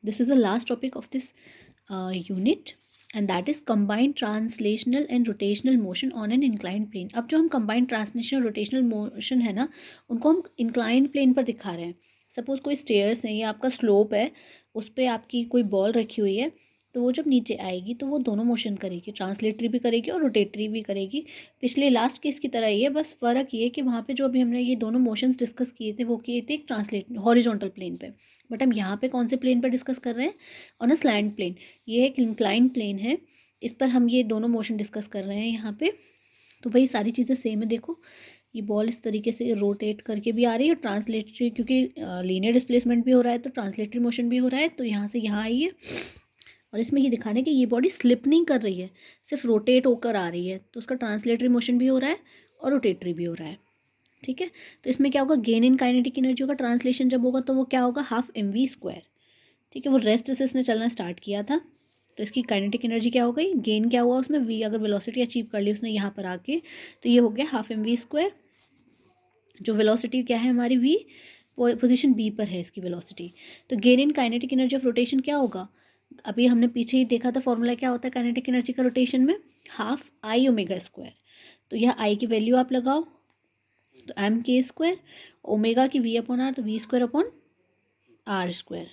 This is the last topic of this unit and that is combined translational and rotational motion on an inclined plane. अब जो हम combined translational rotational motion है ना, उनको हम inclined plane पर दिखा रहे हैं। सपोज कोई स्टेयर्स है या आपका स्लोप है, उस पर आपकी कोई बॉल रखी हुई है, तो वो जब नीचे आएगी तो वो दोनों मोशन करेगी, ट्रांसलेटरी भी करेगी और रोटेटरी भी करेगी। पिछले लास्ट केस की तरह ही है, बस फ़र्क ये है कि वहाँ पे जो अभी हमने ये दोनों मोशंस डिस्कस किए थे वो किए थे एक ट्रांसलेट हॉरिजॉन्टल प्लेन पे, बट हम यहाँ पे कौन से प्लेन पर डिस्कस कर रहे हैं? On a slant plane. ये एक इंक्लाइन प्लेन है, इस पर हम ये दोनों मोशन डिस्कस कर रहे हैं यहाँ पे। तो वही सारी चीज़ें सेम है। देखो ये बॉल इस तरीके से रोटेट करके भी आ रही है, और ट्रांसलेटरी, क्योंकि लीनियर डिस्प्लेसमेंट भी हो रहा है तो ट्रांसलेटरी मोशन भी हो रहा है, तो यहाँ से यहाँ आई है। और इसमें ये दिखाने कि ये बॉडी स्लिप नहीं कर रही है, सिर्फ रोटेट होकर आ रही है, तो उसका ट्रांसलेटरी मोशन भी हो रहा है और रोटेटरी भी हो रहा है। ठीक है, तो इसमें क्या होगा? गेन इन काइनेटिक एनर्जी होगा, ट्रांसलेशन जब होगा तो वो क्या होगा? Half mv²। ठीक है, वो रेस्ट से इसने चलना स्टार्ट किया था, तो इसकी काइनेटिक एनर्जी क्या हो गई? गेन क्या हुआ उसमें? v, अगर वेलोसिटी अचीव कर ली उसने यहाँ पर आके, तो ये हो गया हाफ mv²। जो वेलोसिटी क्या है हमारी? v, पोजीशन b पर है इसकी वेलोसिटी। तो gain in kinetic energy of rotation क्या होगा? अभी हमने पीछे ही देखा था फॉर्मूला क्या होता है काइनेटिक एनर्जी का रोटेशन में? Half I omega square. तो यह आई की वैल्यू आप लगाओ, तो एम के स्क्वायर, ओमेगा की वी अपॉन आर, तो V square upon R square.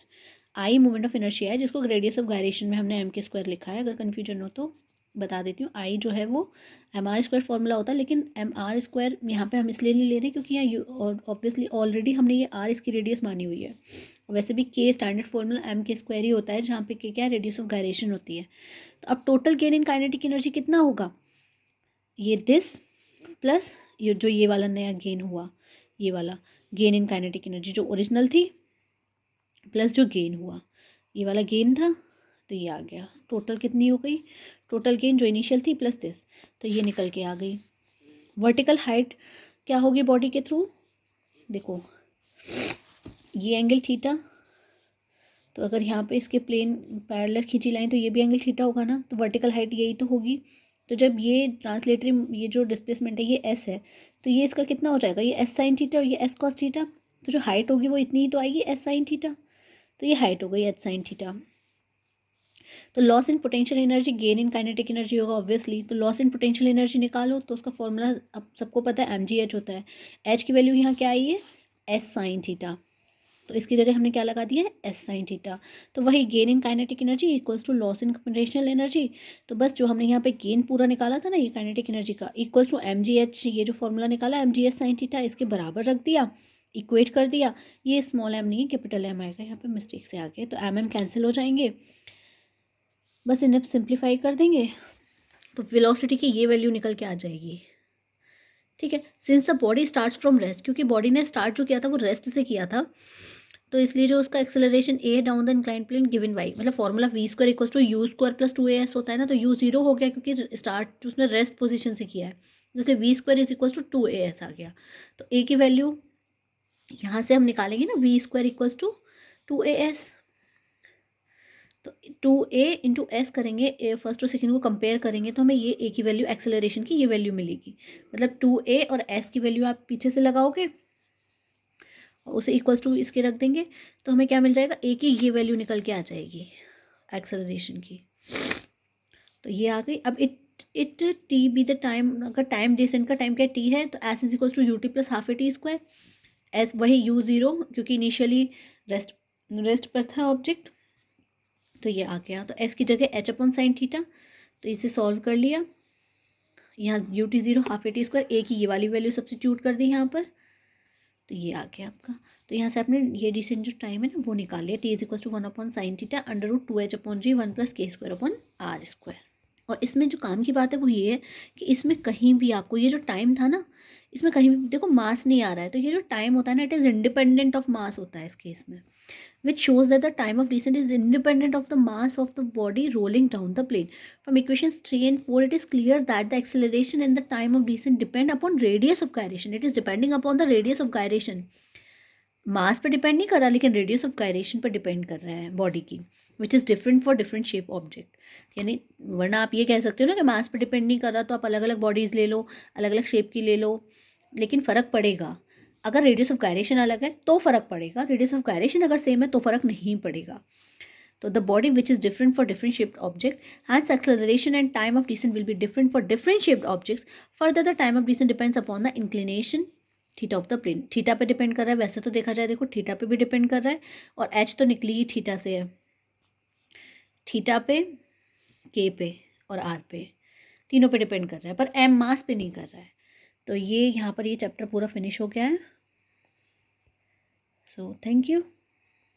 I moment of inertia है, जिसको रेडियस ऑफ गायरेशन में हमने एम के स्क्वायर लिखा है, अगर कन्फ्यूजन हो तो बता देती हूँ। आई जो है वो एम आर स्क्वायर फॉर्मूला होता है, लेकिन एम आर स्क्वायर यहाँ पे हम इसलिए नहीं ले रहे क्योंकि यहाँ ऑब्वियसली ऑलरेडी हमने ये आर इसकी रेडियस मानी हुई है। वैसे भी के standard formula M K square ही होता है, जहाँ पे के क्या है? रेडियस ऑफ गायरेशन होती है। तो अब total gain in kinetic energy कितना होगा? ये दिस प्लस ये जो ये वाला नया गेन हुआ, ये वाला गेन इन काइनेटिक एनर्जी जो ओरिजिनल थी, प्लस जो गेन हुआ, ये वाला गेन था, तो ये आ गया। टोटल कितनी हो गई? टोटल गेन जो इनिशियल थी प्लस दिस, तो ये निकल के आ गई। वर्टिकल हाइट क्या होगी बॉडी के थ्रू? देखो ये एंगल थीटा, तो अगर यहाँ पे इसके प्लेन पैरेलल खींची लाइन तो ये भी एंगल थीटा होगा ना, तो वर्टिकल हाइट यही तो होगी। तो जब ये ट्रांसलेटरी, ये जो डिस्प्लेसमेंट है ये एस है, तो ये इसका कितना हो जाएगा? ये एस साइन थीटा और ये एस कॉस थीटा, तो जो हाइट होगी वो इतनी ही तो आएगी, एस साइन थीटा। तो ये हाइट हो गई एच साइन थीटा। तो loss in potential energy gain in kinetic energy होगा ऑब्वियसली, तो लॉस इन पोटेंशियल एनर्जी निकालो, तो उसका फॉर्मूला अब सबको पता है, mgh होता है। एच की वैल्यू यहाँ क्या आई है? एस साइन थीटा, तो इसकी जगह हमने क्या लगा दिया है? S sine theta. तो वही gain in kinetic energy equals to loss in potential energy. तो बस जो हमने यहाँ पे गेन पूरा निकाला था ना ये काइनेटिक एनर्जी का, इक्वल्स टू mgh, ये जो फॉर्मूला निकाला mgh साइन थीटा, इसके बराबर रख दिया, इक्वेट कर दिया। ये स्मॉल एम नहीं है, कैपिटल एम आएगा, यहाँ पे मिस्टेक से आ गए, तो एम कैंसिल हो जाएंगे, बस इन्हें सिंप्लीफाई कर देंगे, तो वेलोसिटी की ये वैल्यू निकल के आ जाएगी। ठीक है, since the body starts from rest, क्योंकि बॉडी ने स्टार्ट जो किया था वो रेस्ट से किया था, तो इसलिए जो उसका acceleration a down the inclined plane given by, मतलब formula v square equals to u square plus 2as होता है ना, तो यू जीरो हो गया क्योंकि स्टार्ट उसने रेस्ट पोजीशन से किया है, इसलिए V square is equals to 2as आ गया। तो ए की वैल्यू यहाँ से हम निकालेंगे ना, we square equals to 2as, तो 2a इंटू एस करेंगे, ए फर्स्ट और सेकेंड को कंपेयर करेंगे, तो हमें ये ए की वैल्यू एक्सेलरेशन की ये वैल्यू मिलेगी। मतलब 2a और एस की वैल्यू आप पीछे से लगाओगे और उसे इक्वल्स टू इसके रख देंगे, तो हमें क्या मिल जाएगा? ए की ये वैल्यू निकल के आ जाएगी एक्सेलरेशन की। तो ये आ गई। अब it T be the time, अगर टाइम डिसेंट का टाइम क्या टी है, तो S is equals to U T plus half A T square. S वही यू ज़ीरो, क्योंकि इनिशियली रेस्ट पर था ऑब्जेक्ट, तो ये आ गया। तो एस की जगह एच अपॉन साइन थीटा, तो इसे सॉल्व कर लिया, यहाँ u t zero half A T square, a की ये वाली वैल्यू सब्स्टिट्यूट कर दी यहाँ पर, तो ये आ गया आपका। तो यहाँ से आपने ये डिसेंट जो टाइम है ना वो निकाल लिया, T is equal to 1 upon sine theta under root 2h upon G 1 plus K square upon R square. और इसमें जो काम की बात है वो ये है कि इसमें कहीं भी आपको ये जो टाइम था ना, इसमें कहीं भी देखो मास नहीं आ रहा है, तो ये जो टाइम होता है ना, it is independent of mass होता है इस केस में, which shows that the time of descent is independent of the mass of the body rolling down the plane. From equations 3 and 4, it is clear that the acceleration and the time of descent depend upon radius of gyration. It is depending upon the radius of gyration. मास पर depend नहीं कर रहा, लेकिन radius of gyration पर depend कर रहा है body की, विच is different for different shape object. यानी वरना आप ये कह सकते हो ना कि मास पर डिपेंड नहीं कर रहा, तो आप अलग अलग बॉडीज़ ले लो, अलग अलग शेप की ले लो, लेकिन फ़र्क पड़ेगा। अगर रेडियस ऑफ गायरेशन अलग है तो फ़र्क पड़ेगा, रेडियस ऑफ गायरेशन अगर सेम है तो फ़र्क नहीं पड़ेगा। तो the body which is different for different shaped object, hence acceleration and time of descent will be different for different shaped objects. Further the time of descent depends upon the inclination theta of the plane. Theta पे depend कर रहा है, वैसे तो देखा जाए देखो theta पे भी डिपेंड कर रहा है, और एच तो निकली ही थीटा से है, थीटा पे, के पे और आर पे, तीनों पे डिपेंड कर रहा है, पर एम मास पे नहीं कर रहा है। तो ये यहाँ पर ये चैप्टर पूरा फिनिश हो गया है। So thank you.